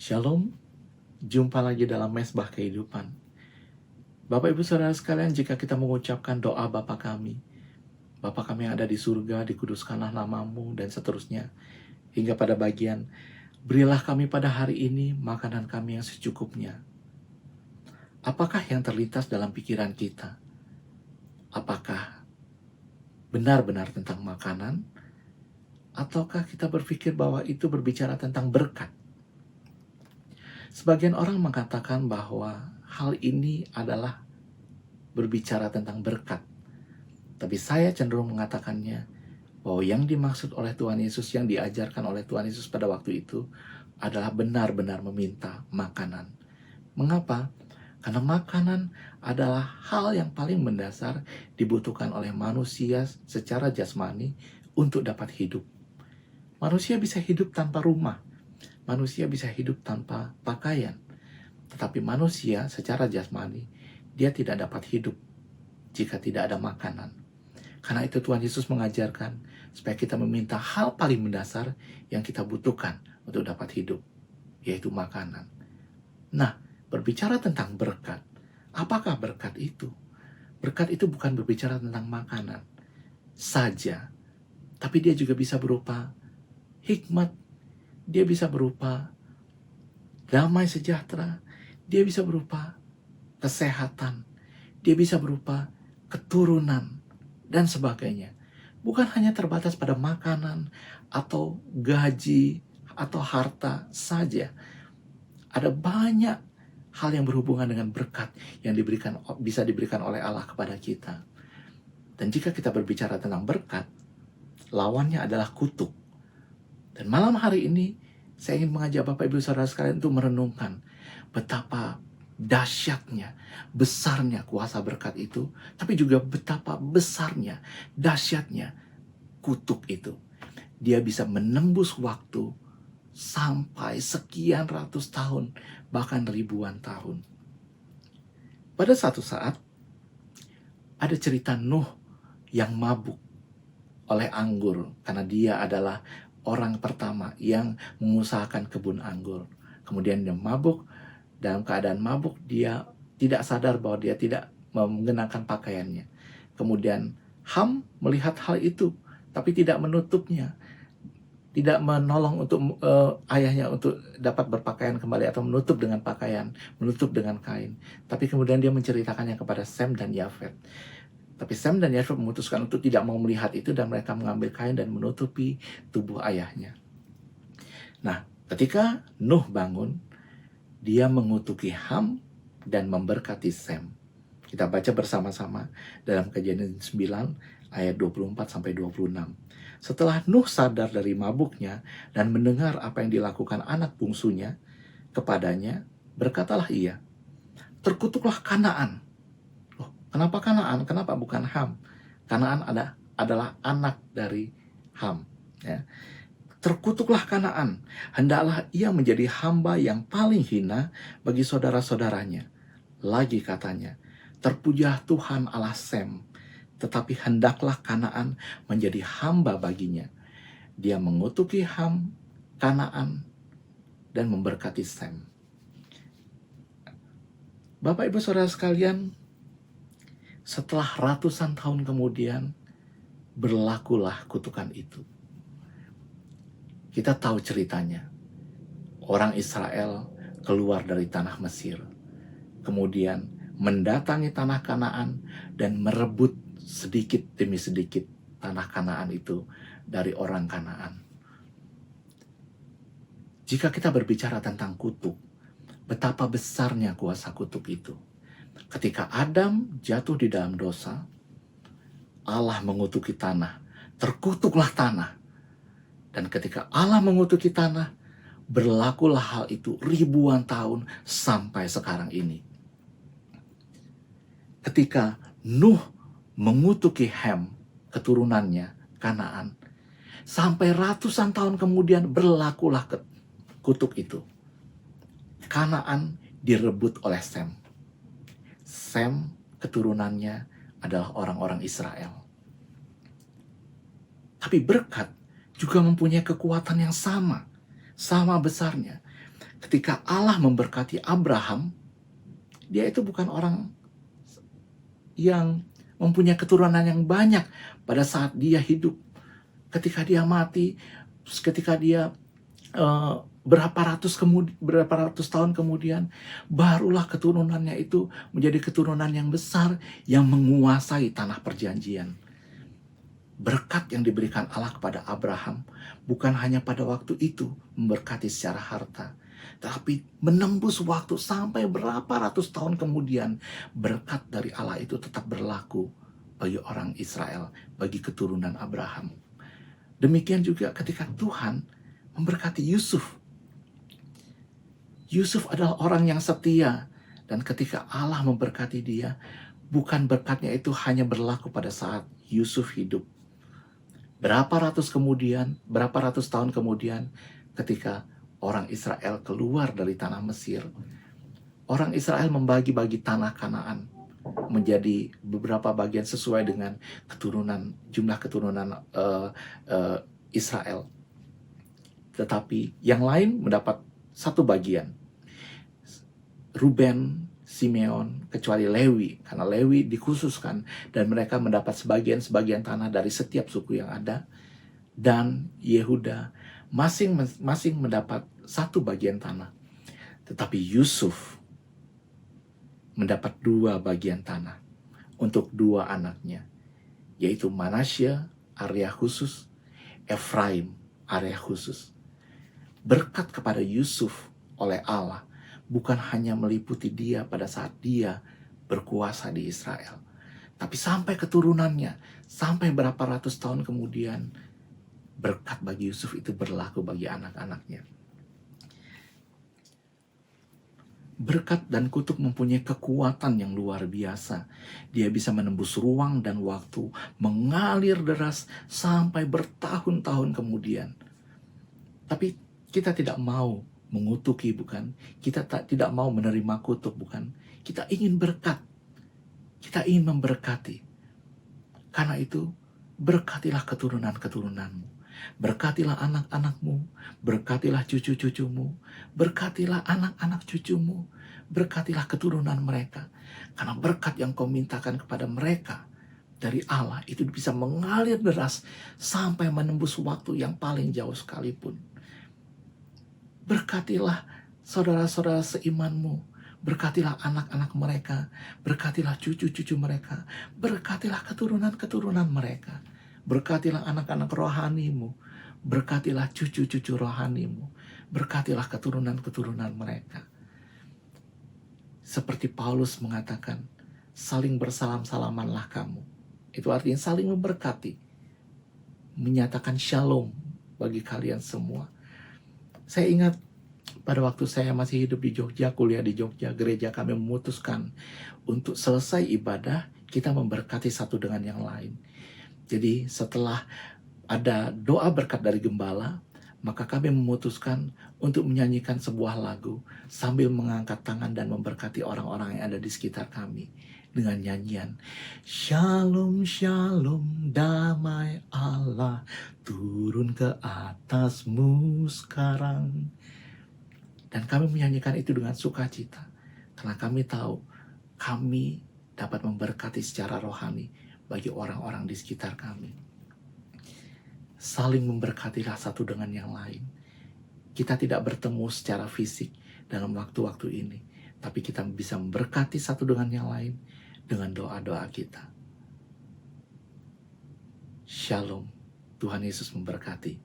Shalom, jumpa lagi dalam Mesbah Kehidupan. Bapak Ibu Saudara sekalian, jika kita mengucapkan doa Bapa kami yang ada di surga, dikuduskanlah namamu, dan seterusnya, hingga pada bagian, berilah kami pada hari ini makanan kami yang secukupnya. Apakah yang terlintas dalam pikiran kita? Apakah benar-benar tentang makanan? Ataukah kita berpikir bahwa itu berbicara tentang berkat? Sebagian orang mengatakan bahwa hal ini adalah berbicara tentang berkat. Tapi saya cenderung mengatakannya bahwa yang dimaksud oleh Tuhan Yesus, yang diajarkan oleh Tuhan Yesus pada waktu itu adalah benar-benar meminta makanan. Mengapa? Karena makanan adalah hal yang paling mendasar dibutuhkan oleh manusia secara jasmani untuk dapat hidup. Manusia bisa hidup tanpa rumah. Manusia bisa hidup tanpa pakaian. Tetapi manusia secara jasmani, dia tidak dapat hidup jika tidak ada makanan. Karena itu Tuhan Yesus mengajarkan supaya kita meminta hal paling mendasar yang kita butuhkan untuk dapat hidup, yaitu makanan. Nah, berbicara tentang berkat, apakah berkat itu? Berkat itu bukan berbicara tentang makanan saja, tapi dia juga bisa berupa hikmat, dia bisa berupa damai sejahtera, dia bisa berupa kesehatan, dia bisa berupa keturunan, dan sebagainya. Bukan hanya terbatas pada makanan, atau gaji, atau harta saja. Ada banyak hal yang berhubungan dengan berkat yang bisa diberikan oleh Allah kepada kita. Dan jika kita berbicara tentang berkat, lawannya adalah kutuk. Dan malam hari ini, saya ingin mengajak Bapak Ibu Saudara sekalian untuk merenungkan betapa dahsyatnya, besarnya kuasa berkat itu, tapi juga betapa besarnya, dahsyatnya kutuk itu. Dia bisa menembus waktu sampai sekian ratus tahun, bahkan ribuan tahun. Pada satu saat, ada cerita Nuh yang mabuk oleh anggur, karena dia adalah orang pertama yang mengusahakan kebun anggur. Kemudian dia mabuk, dalam keadaan mabuk dia tidak sadar bahwa dia tidak mengenakan pakaiannya. Kemudian Ham melihat hal itu, tapi tidak menutupnya, tidak menolong untuk ayahnya untuk dapat berpakaian kembali atau menutup dengan pakaian, menutup dengan kain. Tapi kemudian dia menceritakannya kepada Sem dan Yafet. Tapi Sem dan Yafet memutuskan untuk tidak mau melihat itu, dan mereka mengambil kain dan menutupi tubuh ayahnya. Nah, ketika Nuh bangun, dia mengutuki Ham dan memberkati Sem. Kita baca bersama-sama dalam Kejadian 9 ayat 24-26. Setelah Nuh sadar dari mabuknya dan mendengar apa yang dilakukan anak bungsunya kepadanya, berkatalah ia, "Terkutuklah Kanaan." Loh, kenapa Kanaan? Kenapa bukan Ham? Kanaan adalah anak dari Ham. Ya. "Terkutuklah Kanaan, hendaklah ia menjadi hamba yang paling hina bagi saudara-saudaranya." Lagi katanya, "Terpujilah Tuhan Allah Sem, tetapi hendaklah Kanaan menjadi hamba baginya." Dia mengutuki Ham, Kanaan, dan memberkati Sem. Bapak Ibu Saudara sekalian, setelah ratusan tahun kemudian, berlakulah kutukan itu. Kita tahu ceritanya. Orang Israel keluar dari tanah Mesir, kemudian mendatangi tanah Kanaan dan merebut sedikit demi sedikit tanah Kanaan itu dari orang Kanaan. Jika kita berbicara tentang kutuk, betapa besarnya kuasa kutuk itu. Ketika Adam jatuh di dalam dosa, Allah mengutuki tanah, terkutuklah tanah. Dan ketika Allah mengutuki tanah, berlakulah hal itu ribuan tahun sampai sekarang ini. Ketika Nuh mengutuki Ham, keturunannya, Kanaan, sampai ratusan tahun kemudian berlakulah kutuk itu. Kanaan direbut oleh Sem. Sem, keturunannya adalah orang-orang Israel. Tapi berkat juga mempunyai kekuatan yang sama besarnya. Ketika Allah memberkati Abraham, dia itu bukan orang yang mempunyai keturunan yang banyak pada saat dia hidup. Ketika dia mati, ketika dia berapa ratus tahun kemudian, barulah keturunannya itu menjadi keturunan yang besar yang menguasai tanah perjanjian. Berkat yang diberikan Allah kepada Abraham bukan hanya pada waktu itu memberkati secara harta, tapi menembus waktu sampai berapa ratus tahun kemudian, berkat dari Allah itu tetap berlaku bagi orang Israel, bagi keturunan Abraham. Demikian juga ketika Tuhan memberkati Yusuf. Yusuf adalah orang yang setia, dan ketika Allah memberkati dia, bukan berkatnya itu hanya berlaku pada saat Yusuf hidup. Berapa ratus tahun kemudian, ketika orang Israel keluar dari tanah Mesir, orang Israel membagi-bagi tanah Kanaan menjadi beberapa bagian sesuai dengan jumlah keturunan Israel. Tetapi yang lain mendapat satu bagian. Ruben, Simeon, kecuali Lewi, karena Lewi dikhususkan dan mereka mendapat sebagian tanah dari setiap suku yang ada. Dan Yehuda masing-masing mendapat satu bagian tanah. Tetapi Yusuf mendapat 2 bagian tanah untuk 2 anaknya, yaitu Manasya, area khusus, Efraim, area khusus. Berkat kepada Yusuf oleh Allah bukan hanya meliputi dia pada saat dia berkuasa di Israel, tapi sampai keturunannya, sampai berapa ratus tahun kemudian, berkat bagi Yusuf itu berlaku bagi anak-anaknya. Berkat dan kutuk mempunyai kekuatan yang luar biasa. Dia bisa menembus ruang dan waktu, mengalir deras sampai bertahun-tahun kemudian. Tapi kita tidak mau mengutuki, bukan? Kita tidak mau menerima kutuk, bukan? Kita ingin berkat. Kita ingin memberkati. Karena itu, berkatilah keturunan-keturunanmu. Berkatilah anak-anakmu. Berkatilah cucu-cucumu. Berkatilah anak-anak cucumu. Berkatilah keturunan mereka. Karena berkat yang kau mintakan kepada mereka dari Allah itu bisa mengalir deras sampai menembus waktu yang paling jauh sekalipun. Berkatilah saudara-saudara seimanmu. Berkatilah anak-anak mereka. Berkatilah cucu-cucu mereka. Berkatilah keturunan-keturunan mereka. Berkatilah anak-anak rohanimu. Berkatilah cucu-cucu rohanimu. Berkatilah keturunan-keturunan mereka. Seperti Paulus mengatakan, saling bersalam-salamanlah kamu. Itu artinya saling memberkati. Menyatakan shalom bagi kalian semua. Saya ingat pada waktu saya masih hidup di Jogja, kuliah di Jogja, gereja kami memutuskan untuk selesai ibadah, kita memberkati satu dengan yang lain. Jadi setelah ada doa berkat dari gembala, maka kami memutuskan untuk menyanyikan sebuah lagu sambil mengangkat tangan dan memberkati orang-orang yang ada di sekitar kami dengan nyanyian, Shalom, Shalom, damai Allah turun ke atasmu sekarang. Dan kami menyanyikan itu dengan sukacita, karena kami tahu kami dapat memberkati secara rohani bagi orang-orang di sekitar kami. Saling memberkatilah satu dengan yang lain. Kita tidak bertemu secara fisik dalam waktu-waktu ini, tapi kita bisa memberkati satu dengan yang lain dengan doa-doa kita. Shalom, Tuhan Yesus memberkati.